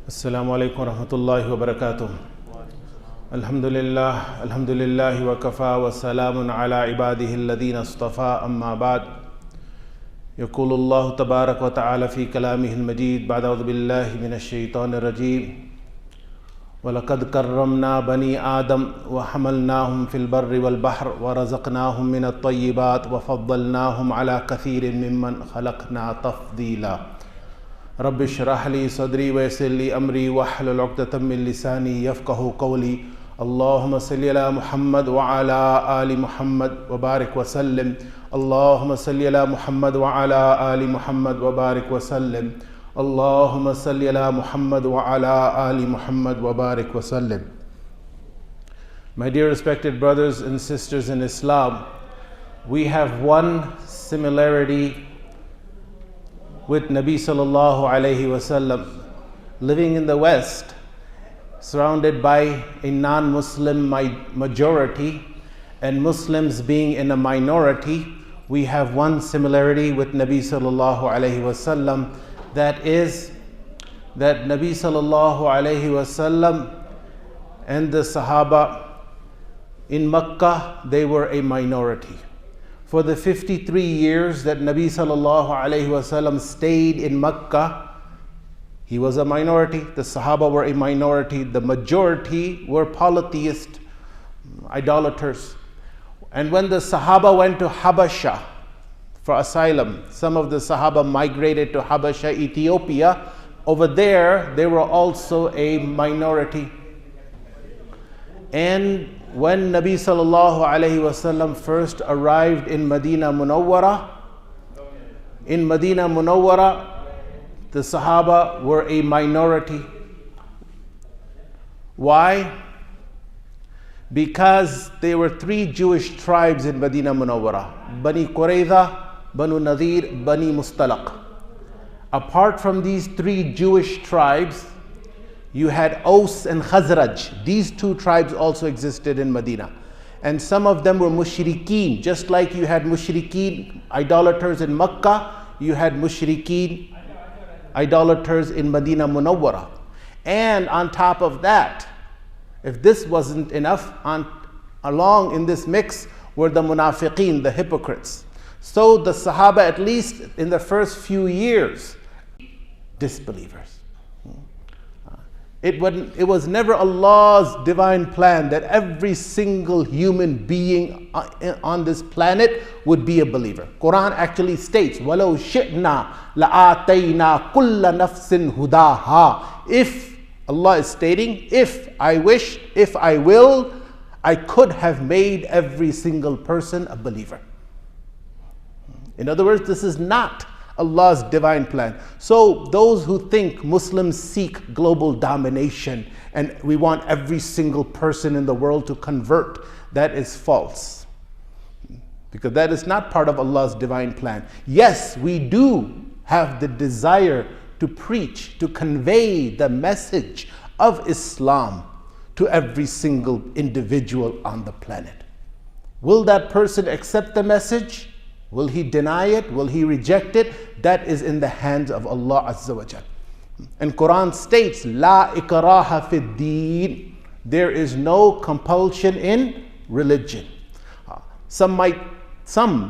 السلام عليكم ورحمة الله وبركاته. الحمد لله وكفى وسلام على عباده الذين اصطفى أما بعد. يقول الله تبارك وتعالى في كلامه المجيد بعد أعوذ بالله من الشيطان الرجيم ولقد كرمنا بني آدم وحملناهم في البر والبحر ورزقناهم من الطيبات وفضلناهم على كثير ممن خلقنا تفضيلا. رب اشرح لي صدري ويسر لي أمري واحلل عقدة من لساني يفقهوا قولي. اللهم صل على محمد وعلى آل محمد وبارك وسلم. اللهم صل على محمد وعلى آل محمد وبارك وسلم. اللهم صل على محمد وعلى آل محمد وبارك وسلم. My dear respected brothers and sisters in Islam, we have one similarity with Nabi sallallahu alayhi wasallam. Living in the West, surrounded by a non-Muslim majority and Muslims being in a minority, we have one similarity with Nabi sallallahu alayhi wasallam. That is that Nabi sallallahu alayhi wasallam and the Sahaba in Makkah, they were a minority. For the 53 years that Nabi sallallahu alayhi wasallam stayed in Makkah, he was a minority. The Sahaba were a minority. The majority were polytheist, idolaters. And when the Sahaba went to Habasha for asylum, some of the Sahaba migrated to Habasha, Ethiopia. Over there, they were also a minority. And when Nabi sallallahu alayhi wasallam first arrived in Medina Munawwara, the Sahaba were a minority. Why? Because there were three Jewish tribes in Medina Munawwara: Bani Qurayza, Banu Nadir, Bani Mustalaq. Apart from these three Jewish tribes, you had Aus and Khazraj. These two tribes also existed in Medina. And some of them were mushrikeen. Just like you had mushrikeen idolaters in Makkah, you had mushrikeen idolaters in Medina Munawwara. And on top of that, if this wasn't enough, along in this mix were the munafiqeen, the hypocrites. So the Sahaba, at least in the first few years, disbelievers. It was never Allah's divine plan that every single human being on this planet would be a believer. Quran actually states, وَلَوْ شِئْنَا لَآتَيْنَا كُلَّ نَفْسٍ هُدَاهَا. If, Allah is stating, if I wish, if I will, I could have made every single person a believer. In other words, this is not Allah's divine plan. So those who think Muslims seek global domination and we want every single person in the world to convert, that is false. Because that is not part of Allah's divine plan. Yes, we do have the desire to preach, to convey the message of Islam to every single individual on the planet. Will that person accept the message? Will he deny it? Will he reject it? That is in the hands of Allah Azza wa Jal. And Quran states, La ikraha fi deen. There is no compulsion in religion. Some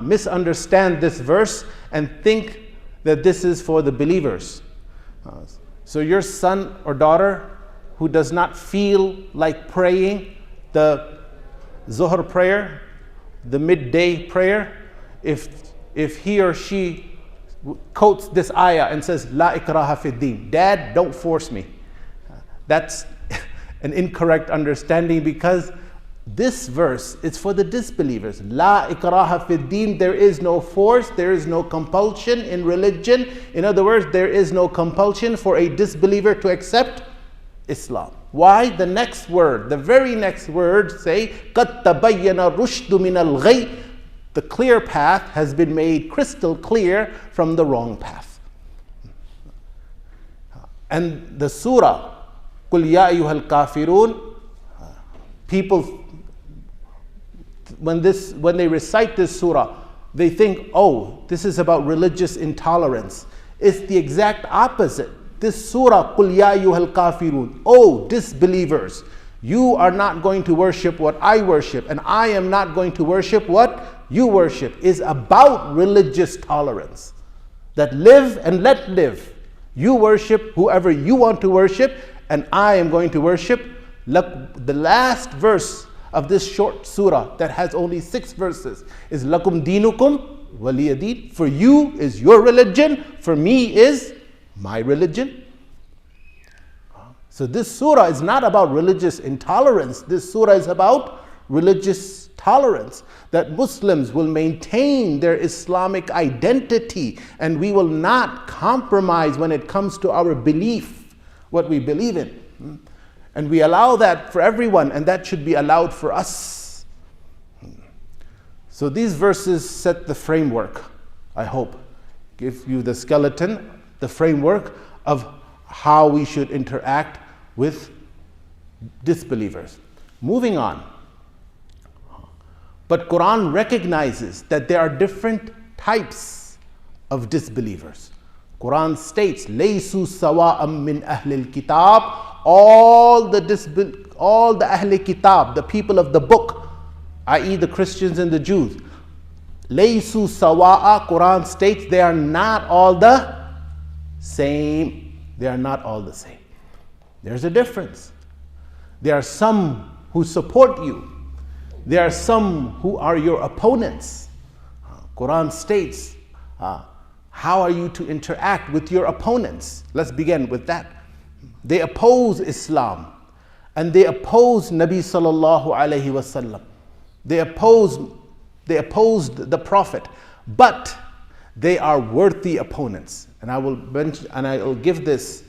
misunderstand this verse and think that this is for the believers. So your son or daughter who does not feel like praying the Zuhr prayer, the midday prayer, if he or she quotes this ayah and says, La ikraha fi deen, Dad, don't force me. That's an incorrect understanding, because this verse is for the disbelievers. La ikraha fi deen, there is no force, there is no compulsion in religion. In other words, there is no compulsion for a disbeliever to accept Islam. Why? The next word, the very next word say, قَدْ تَبَيَّنَ الرُّشْدُ مِنَ الْغَيِّ. The clear path has been made crystal clear from the wrong path. And the surah, قُلْ يَا أَيُّهَا الْكَافِرُونَ, people, when they recite this surah, they think, oh, this is about religious intolerance. It's the exact opposite. This surah, 𝙁𝙊𝙉𝙒𝙆𝙉𝙏, oh disbelievers, you are not going to worship what I worship, and I am not going to worship what you worship, is about religious tolerance. That live and let live. You worship whoever you want to worship, and I am going to worship. The last verse of this short surah that has only 6 verses is lakum dinukum waliya din. For you is your religion, for me is my religion. So this surah is not about religious intolerance. This surah is about religious tolerance, that Muslims will maintain their Islamic identity and we will not compromise when it comes to our belief, what we believe in. And we allow that for everyone, and that should be allowed for us. So these verses set the framework, I hope, give you the skeleton, the framework of how we should interact with disbelievers. Moving on. But Quran recognizes that there are different types of disbelievers. Quran states, "Laysu sawa'am min ahlil kitab." All the Ahl Kitab, the people of the book, i.e. the Christians and the Jews, Laysu sawa'a, Quran states they are not all the same. They are not all the same. There's a difference. There are some who support you. There are some who are your opponents. Quran states, how are you to interact with your opponents? Let's begin with that. They oppose Islam, and they oppose Nabi sallallahu alaihi wasallam. They opposed the Prophet, but they are worthy opponents. And I will mention, and I will give this.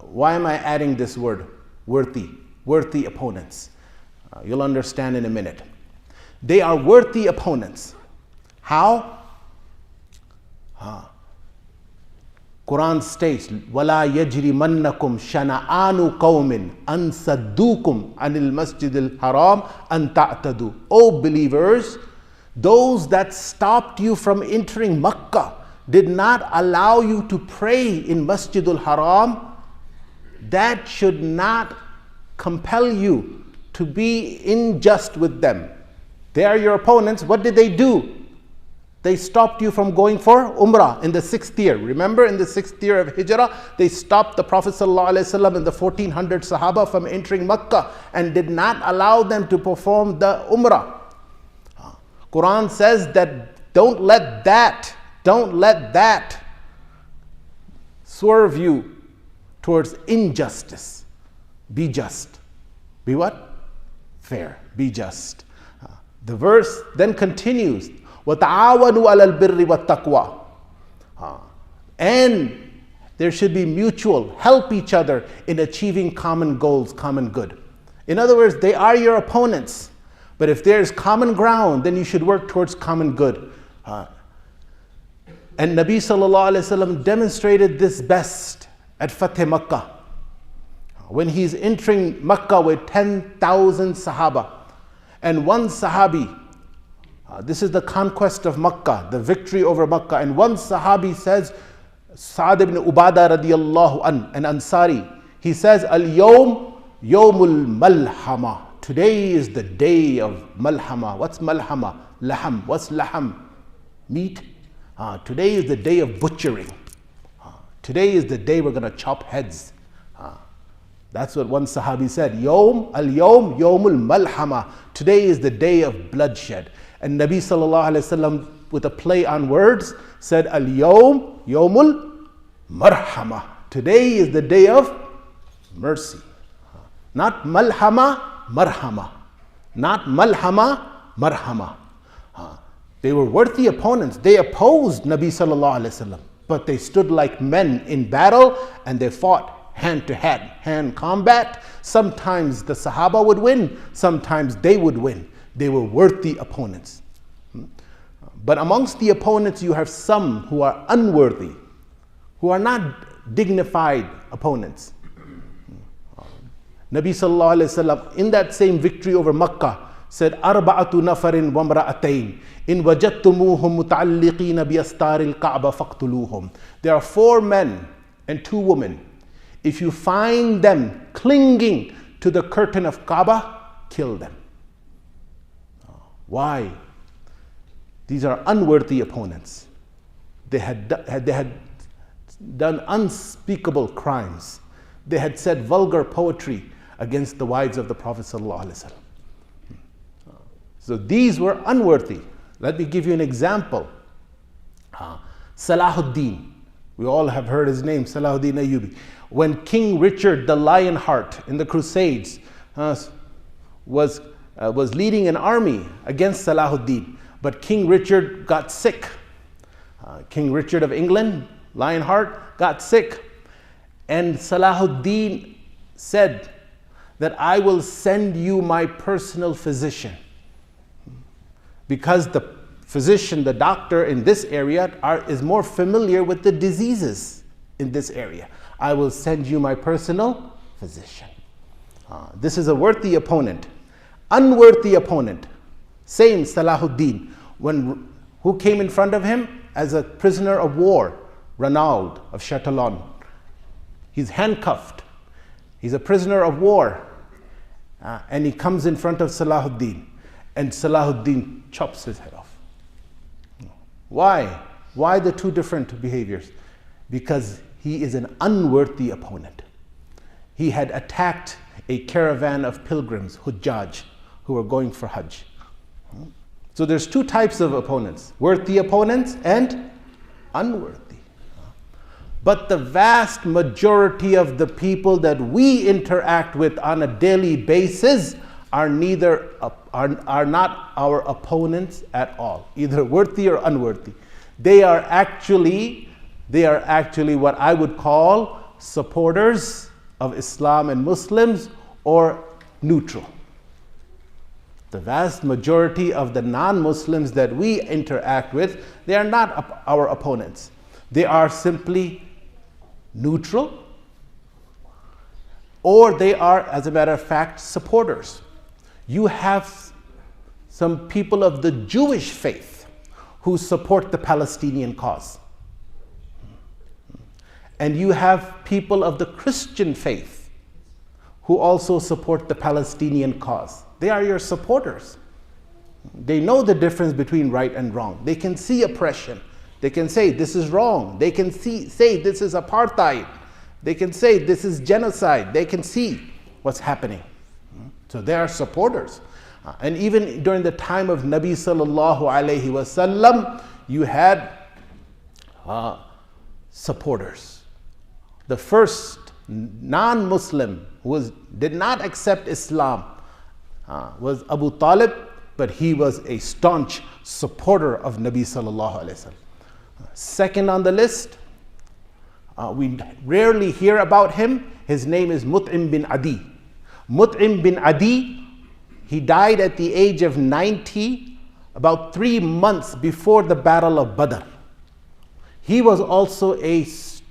Why am I adding this word, worthy? Worthy opponents. You'll understand in a minute. They are worthy opponents. How? Quran states, وَلَا يَجْرِمَنَّكُمْ شَنَآنُ قَوْمٍ أَن صَدُّوكُمْ عَنِ الْمَسْجِدِ الْحَرَامِ أَن تَعْتَدُوا. O believers, those that stopped you from entering Makkah, did not allow you to pray in Masjidul Haram, that should not compel you to be unjust with them. They are your opponents. What did they do? They stopped you from going for Umrah in the 6th year. Remember, in the 6th year of Hijrah, they stopped the Prophet ﷺ and the 1400 Sahaba from entering Makkah and did not allow them to perform the Umrah. Quran says that don't let that swerve you towards injustice. Be just. Be what? Fair. Be just. The verse then continues, وَتَعَاوَنُوا عَلَى الْبِرِّ وَالتَّقْوَى. And there should be mutual, help each other in achieving common goals, common good. In other words, they are your opponents, but if there's common ground, then you should work towards common good. And Nabi sallallahu alaihi wasallam demonstrated this best at Fateh Makkah, when he's entering Makkah with 10,000 Sahaba. And one Sahabi, this is the conquest of Makkah, the victory over Makkah. And one Sahabi says, Sa'd ibn Ubadah radiyallahu an Ansari, he says, Al-Yawm Yawmul Malhama. Today is the day of Malhama. What's Malhama? Laham. What's Laham? Meat. Today is the day of butchering. Today is the day we're going to chop heads. That's what one Sahabi said. Al-Yawm Yawmul Malhama. Today is the day of bloodshed. And Nabi sallallahu alaihi wasallam, with a play on words, said, Al-Yawm Yawmul Marhama. Today is the day of mercy. Not Malhama, Marhama. Not Malhama, Marhama. They were worthy opponents. They opposed Nabi sallallahu alaihi wasallam, but they stood like men in battle and they fought hand to hand combat. Sometimes the Sahaba would win, sometimes they would win. They were worthy opponents. But amongst the opponents, you have some who are unworthy, who are not dignified opponents. Nabi sallallahu alaihi wasallam, in that same victory over Makkah, said, Arba'atu nafarin wa mra'atayn, in wajadtumuhum muta'alliqina bi astaril Ka'ba faqtuluhum. There are 4 men and 2 women. if you find them clinging to the curtain of Kaaba, kill them. Why? These are unworthy opponents. They had done unspeakable crimes. They had said vulgar poetry against the wives of the Prophet ﷺ. So these were unworthy. Let me give you an example. Salahuddin, we all have heard his name, Salahuddin Ayyubi. When King Richard the Lionheart in the Crusades was leading an army against Salahuddin, but King Richard got sick. King Richard of England, Lionheart, got sick. And Salahuddin said that I will send you my personal physician. Because the physician, the doctor in this area is more familiar with the diseases in this area. I will send you my personal physician. This is a worthy opponent. Unworthy opponent, same Salahuddin, who came in front of him as a prisoner of war, Ranald of Chatillon. He's handcuffed. He's a prisoner of war. And he comes in front of Salahuddin, and Salahuddin chops his head off. Why? Why the two different behaviors? Because he is an unworthy opponent. He had attacked a caravan of pilgrims, Hujjaj, who were going for Hajj. So there's two types of opponents, worthy opponents and unworthy. But the vast majority of the people that we interact with on a daily basis are not our opponents at all, either worthy or unworthy. They are actually what I would call supporters of Islam and Muslims, or neutral. The vast majority of the non-Muslims that we interact with, they are not our opponents. They are simply neutral, or they are, as a matter of fact, supporters. You have some people of the Jewish faith who support the Palestinian cause. And you have people of the Christian faith who also support the Palestinian cause. They are your supporters. They know the difference between right and wrong. They can see oppression. They can say this is wrong. They can say this is apartheid. They can say this is genocide. They can see what's happening. So they are supporters. And even during the time of Nabi sallallahu alayhi wasallam, you had supporters. The first non-Muslim who did not accept Islam was Abu Talib, but he was a staunch supporter of Nabi sallallahu alayhi wasallam. Second on the list, we rarely hear about him. His name is 𝘾𝙊𝙉𝙏𝘼𝘾𝙏 bin Adi. 𝘾𝙊𝙉 bin Adi, he died at the age of 90, about 3 months before the Battle of Badr. He was also a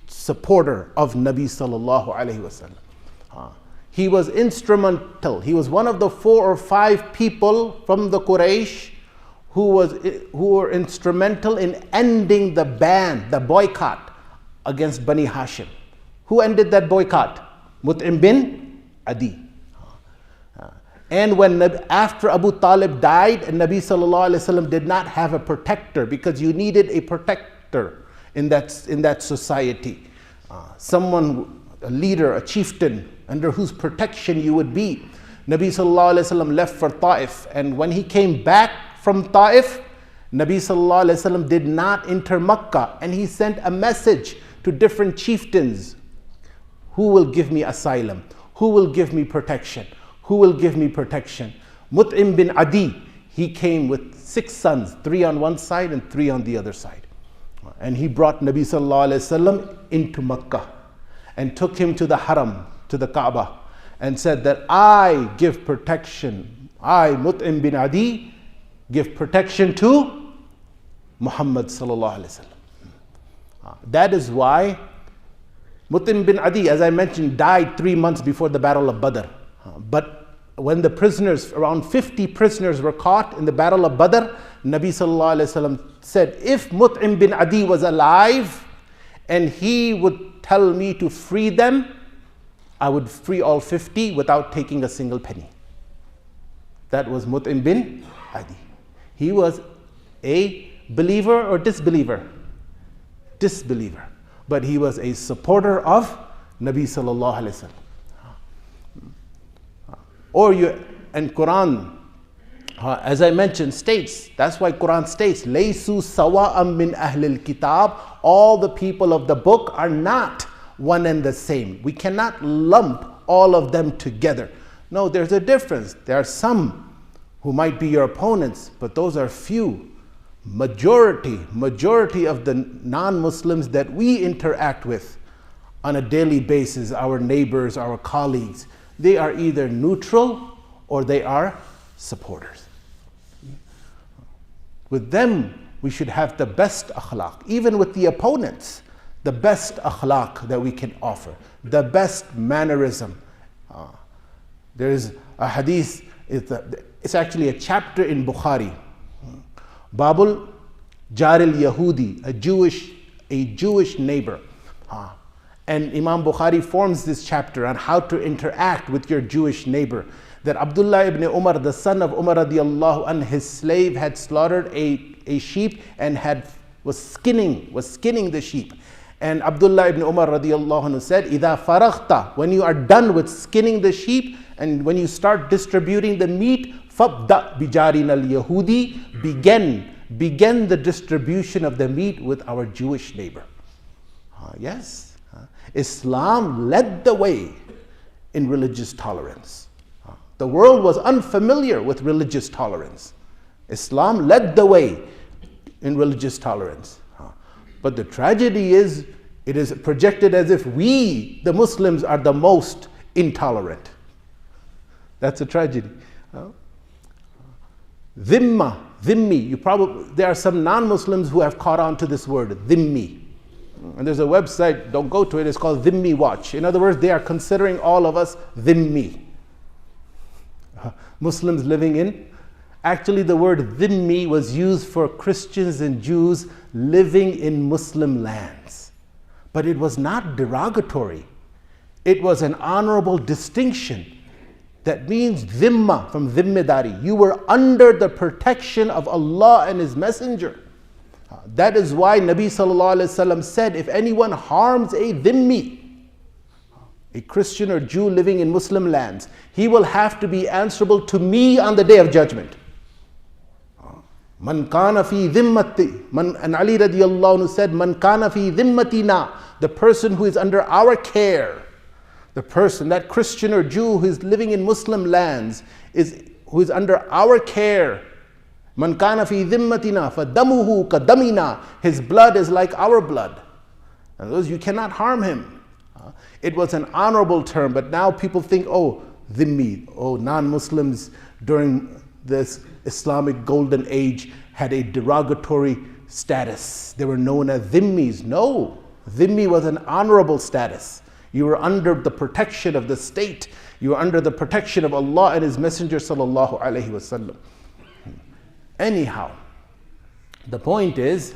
supporter of Nabi sallallahu alayhi wasallam. He was instrumental. He was one of the 4 or 5 people from the Quraysh who were instrumental in ending the ban, the boycott against Bani Hashim. Who ended that boycott? 𝘾𝙊𝙉 bin Adi. And after Abu Talib died, and Nabi sallallahu alaihi wasallam did not have a protector, because you needed a protector in that society. Someone, a leader, a chieftain, under whose protection you would be. Nabi sallallahu alaihi wasallam left for Ta'if, and when he came back from Ta'if, Nabi sallallahu alaihi wasallam did not enter Makkah, and he sent a message to different chieftains. Who will give me asylum? Who will give me protection? Who will give me protection? 𝘾𝙊𝙉 bin Adi, he came with 6 sons, 3 on one side and 3 on the other side. And he brought Nabi sallallahu alaihi wasallam into Makkah and took him to the Haram, to the Kaaba, and said that I give protection, I, 𝘾𝙊𝙉 bin Adi, give protection to Muhammad sallallahu alaihi wasallam. That is why 𝘾𝙊𝙉 bin Adi, as I mentioned, died 3 months before the Battle of Badr. But when the prisoners, around 50 prisoners were caught in the Battle of Badr, Nabi sallallahu alaihi wasallam said, if 𝘾𝙊𝙉 bin Adi was alive and he would tell me to free them, I would free all 50 without taking a single penny. That was Mut'im bin Adi. He was a believer or disbeliever? Disbeliever. But he was a supporter of Nabi sallallahu alaihi wasallam. And Quran, as I mentioned, states, that's why Quran states, Laysu sawa'am min ahlil kitab, all the people of the book are not one and the same. We cannot lump all of them together. No, there's a difference. There are some who might be your opponents, but those are few. Majority of the non-Muslims that we interact with on a daily basis, our neighbors, our colleagues, they are either neutral or they are supporters. With them, we should have the best akhlaq. Even with the opponents, the best akhlaq that we can offer, the best mannerism. There is a hadith, it's actually a chapter in Bukhari. Babul Jaril Yahudi, a Jewish neighbor. And Imam Bukhari forms this chapter on how to interact with your Jewish neighbor. That Abdullah ibn Umar, the son of Umar radiallahu anh, his slave had slaughtered a sheep and was skinning the sheep. And Abdullah ibn Umar radiallahu anh said, "Idha faraghta," when you are done with skinning the sheep and when you start distributing the meat, fabda bijarin al-Yahudi, begin the distribution of the meat with our Jewish neighbor. Yes, Islam led the way in religious tolerance. The world was unfamiliar with religious tolerance. Islam led the way in religious tolerance. But the tragedy is, it is projected as if we, the Muslims, are the most intolerant. That's a tragedy. Dhimmi, there are some non-Muslims who have caught on to this word, dhimmi. And there's a website, don't go to it, it's called Dhimmi Watch. In other words, they are considering all of us dhimmi. Muslims living in. Actually, the word dhimmi was used for Christians and Jews living in Muslim lands. But it was not derogatory. It was an honorable distinction. That means dhimma, from dhimmedari. You were under the protection of Allah and His Messenger. That is why Nabi sallallahu alaihi wasallam said, if anyone harms a dhimmi, a Christian or Jew living in Muslim lands, he will have to be answerable to me on the Day of Judgment. Man kana fi dhimmati, and Ali radiallahu anhu said, Man kana fi dhimmatina, the person who is under our care, the person, that Christian or Jew who is living in Muslim lands, who is under our care, Man kana fi dhimmatina fadamuhu kadamina, his blood is like our blood. And those, you cannot harm him. It was an honorable term, but now people think, oh, dhimmi, oh, non-Muslims during this Islamic golden age had a derogatory status. They were known as dhimmis. No, dhimmi was an honorable status. You were under the protection of the state. You were under the protection of Allah and His Messenger sallallahu alaihi wasallam. Anyhow, the point is,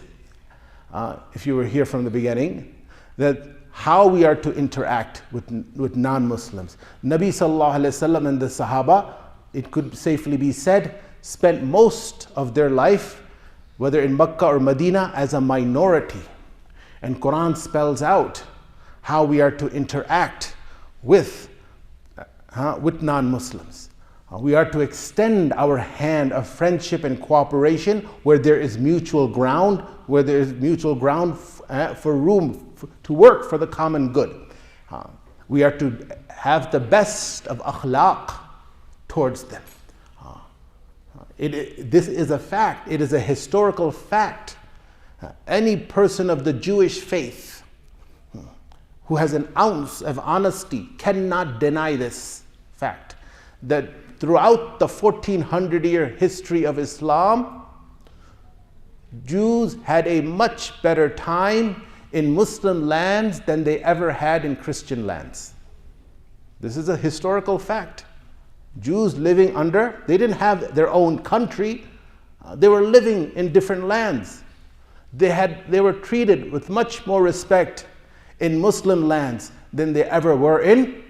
if you were here from the beginning, that how we are to interact with non-Muslims. Nabi sallallahu alaihi wasallam and the Sahaba, it could safely be said, spent most of their life, whether in Makkah or Medina, as a minority. And Quran spells out how we are to interact with non-Muslims. We are to extend our hand of friendship and cooperation where there is mutual ground, for room to work for the common good. We are to have the best of akhlaq towards them. This is a fact. It is a historical fact. Any person of the Jewish faith who has an ounce of honesty cannot deny this fact, that throughout the 1400-year history of Islam, Jews had a much better time in Muslim lands than they ever had in Christian lands. This is a historical fact. Jews living they didn't have their own country. They were living in different lands. They were treated with much more respect in Muslim lands than they ever were in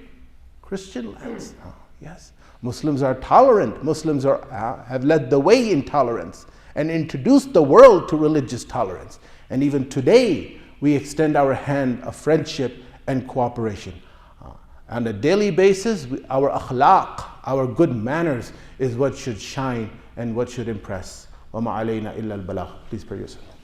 Christian lands. Oh, yes. Muslims are tolerant. Muslims have led the way in tolerance and introduced the world to religious tolerance. And even today, we extend our hand of friendship and cooperation. On a daily basis, our akhlaq, our good manners is what should shine and what should impress. وَمَا عَلَيْنَا إِلَّا الْبَلَاغُ. Please pray yourself.